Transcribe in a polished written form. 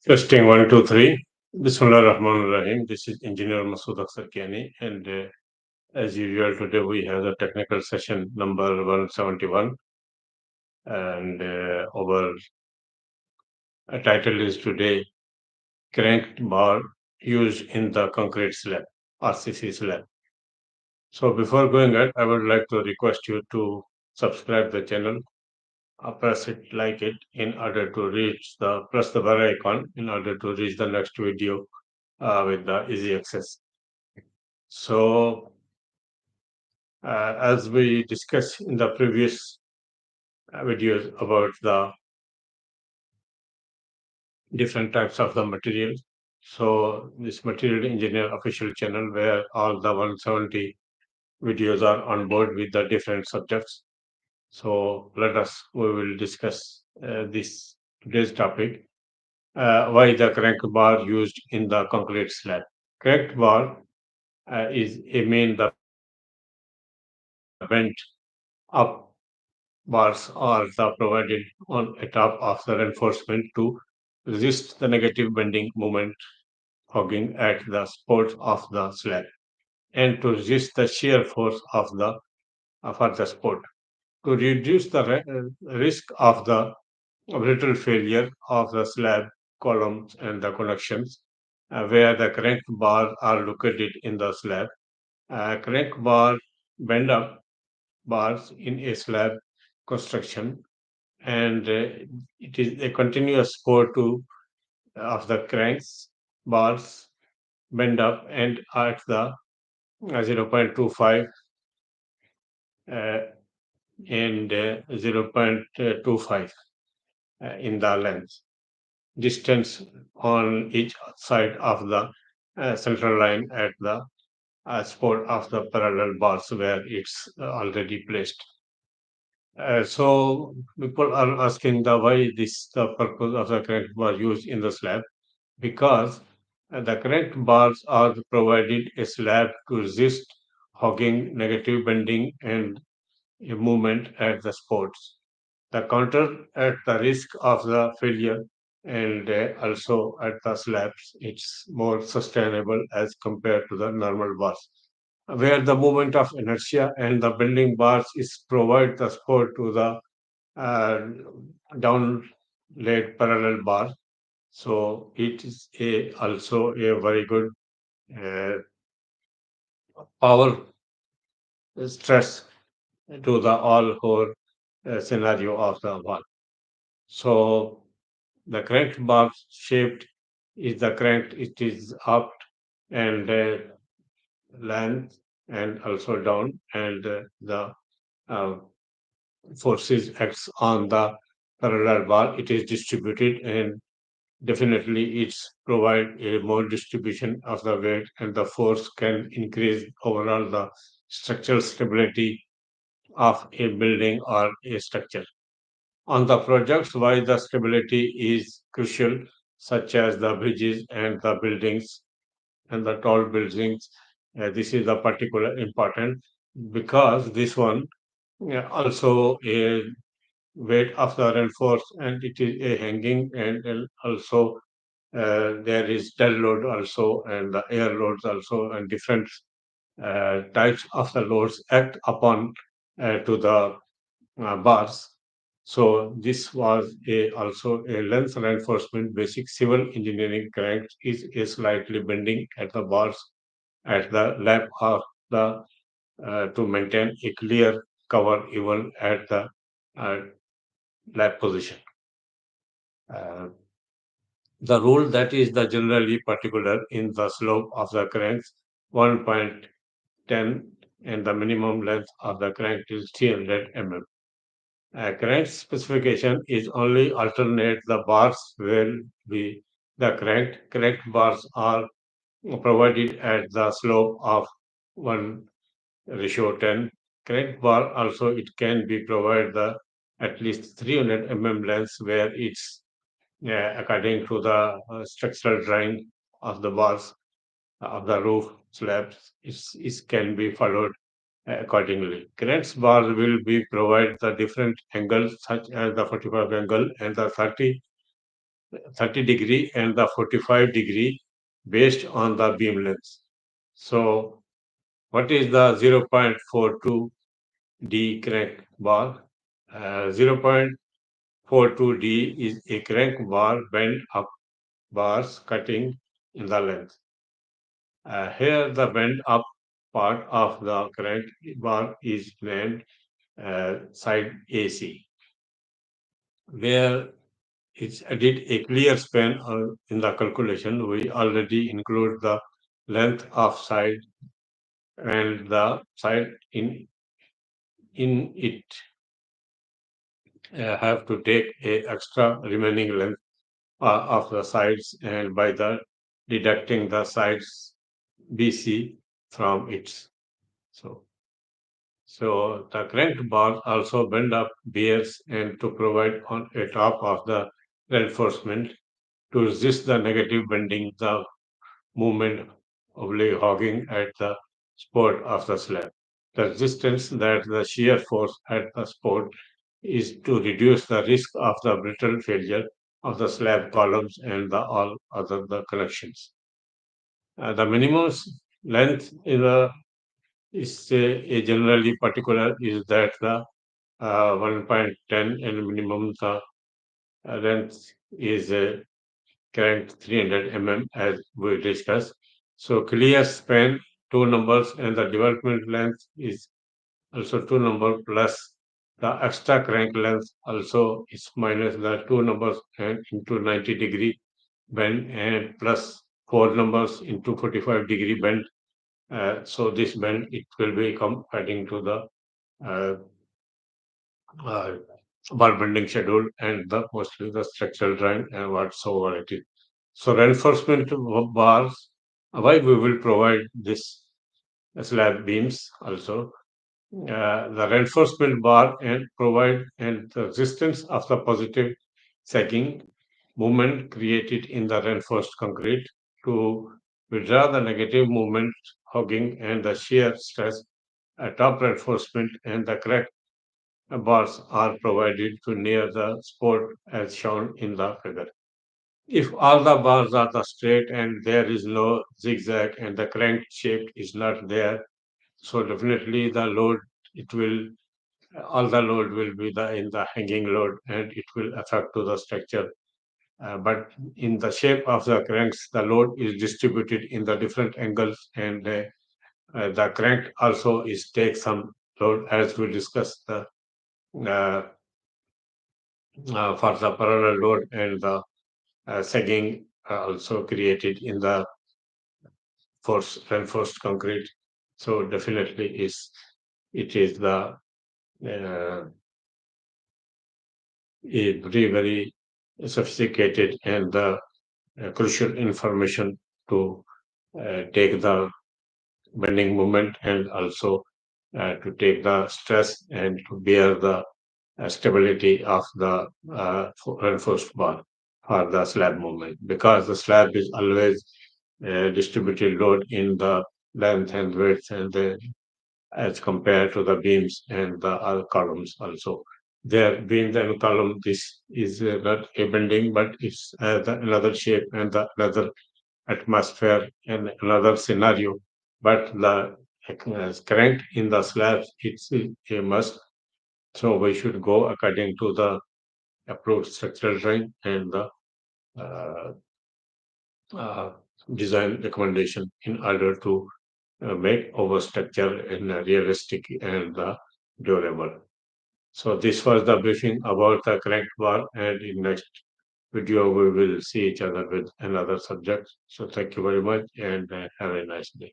Testing one, two, three. Bismillah Rahman Rahim. This is Engineer Masood Akhtar Kiani, and as usual, today we have the technical session number 171, and our title is today Cranked Bar Used in the Concrete Slab, RCC Slab. So, before going ahead, I would like to request you to subscribe the channel, press it, like it, in order to press the bell icon in order to reach the next video with the easy access. So, as we discussed in the previous videos about the different types of the material, so this material engineer official channel where all the 170 videos are on board with the different subjects. So we will discuss this today's topic. Why the crank bar used in the concrete slab? Crank bar is a main the bent up bars are the provided on a top of the reinforcement to resist the negative bending moment hogging at the support of the slab and to resist the shear force of the for the support to reduce the risk of the brittle failure of the slab columns and the connections where the crank bars are located in the slab. Crank bar bend up bars in a slab construction, and it is a continuous support of the cranks bars bend up and at the 0.25 uh, and 0.25 in the length distance on each side of the central line at the support of the parallel bars where it's already placed. So people are asking the purpose of the crank bar used in the slab because the crank bars are provided a slab to resist hogging, negative bending, and a movement at the supports. The counter at the risk of the failure and also at the slabs, it's more sustainable as compared to the normal bars where the movement of inertia and the bending bars is provide the support to the uh, down laid parallel bar. So it is also a very good uh, power stress to the all whole scenario of the wall. So the crank bar shaped is the crank, it is up and length and also down, and the uh, forces acts on the parallel bar. It is distributed, and definitely it's provide a more distribution of the weight, and the force can increase overall the structural stability of a building or a structure. On the projects why the stability is crucial, such as the bridges and the buildings and the tall buildings, this is a particular important because this one also a weight of the reinforce and it is a hanging, and also there is dead load also and the air loads also, and different types of the loads act upon to the bars. So this was also a length reinforcement. Basic civil engineering crank is a slightly bending at the bars at the lap of the to maintain a clear cover even at the uh, lap position. Uh, the rule that is the generally particular in the slope of the cranks 1.10, and the minimum length of the crank is 300 mm. Crank specification is only alternate the bars will be the crank bars are provided at the slope of 1:10. Crank bar also it can be provided the at least 300 mm length where it's according to the structural design of the bars of the roof slabs is can be followed accordingly. Cranes bar will be provide the different angles such as the 45 angle and the 30 30-degree and the 45-degree based on the beam length. So, what is the 0.42D crank bar? 0.42D is a crank bar bent up bars cutting in the length. Here, the bent up part of the crank bar is named side AC, where it's added a clear span in the calculation. We already include the length of side and the side in it have to take a extra remaining length of the sides and by the deducting the sides BC from its. So, so the crank bar also bend up bears and to provide on a top of the reinforcement to resist the negative bending, the movement of hogging at the support of the slab. The resistance that the shear force at the support is to reduce the risk of the brittle failure of the slab columns and the all other the connections. The minimum length is a generally particular is that the 1.10 and minimum the length is current 300 as we discussed. So clear span, two numbers, and the development length is also two number plus the extra crank length also is minus the two numbers and into 90-degree bend and plus four numbers into 45-degree bend. So this bend it will become adding to the uh, uh, bar bending schedule and the mostly the structural drawing and whatsoever it is. So reinforcement bars, why we will provide this slab beams also. The reinforcement bar and provide and the resistance of the positive sagging movement created in the reinforced concrete to withdraw the negative movement hogging and the shear stress. A top reinforcement and the crack bars are provided to near the support as shown in the figure. If all the bars are the straight and there is no zigzag and the crank shape is not there, so definitely the load it will all the load will be the in the hanging load and it will affect to the structure. But in the shape of the cranks, the load is distributed in the different angles and the crank also is take some load as we discussed the uh, for the parallel load and the sagging also created in the force reinforced concrete. So definitely is it is the a very sophisticated and the crucial information to take the bending moment and also to take the stress and to bear the stability of the reinforced bar for the slab movement because the slab is always distributed load in the length and width and the as compared to the beams and the other columns also. There beams and column, this is not a bending, but it's another shape and the another atmosphere and another scenario. But the current in the slabs, it's a must. So we should go according to the approved structural drawing and the uh, uh, design recommendation in order to make our structure in a realistic and durable. So this was the briefing about the connect bar, and in next video we will see each other with another subject. So thank you very much and have a nice day.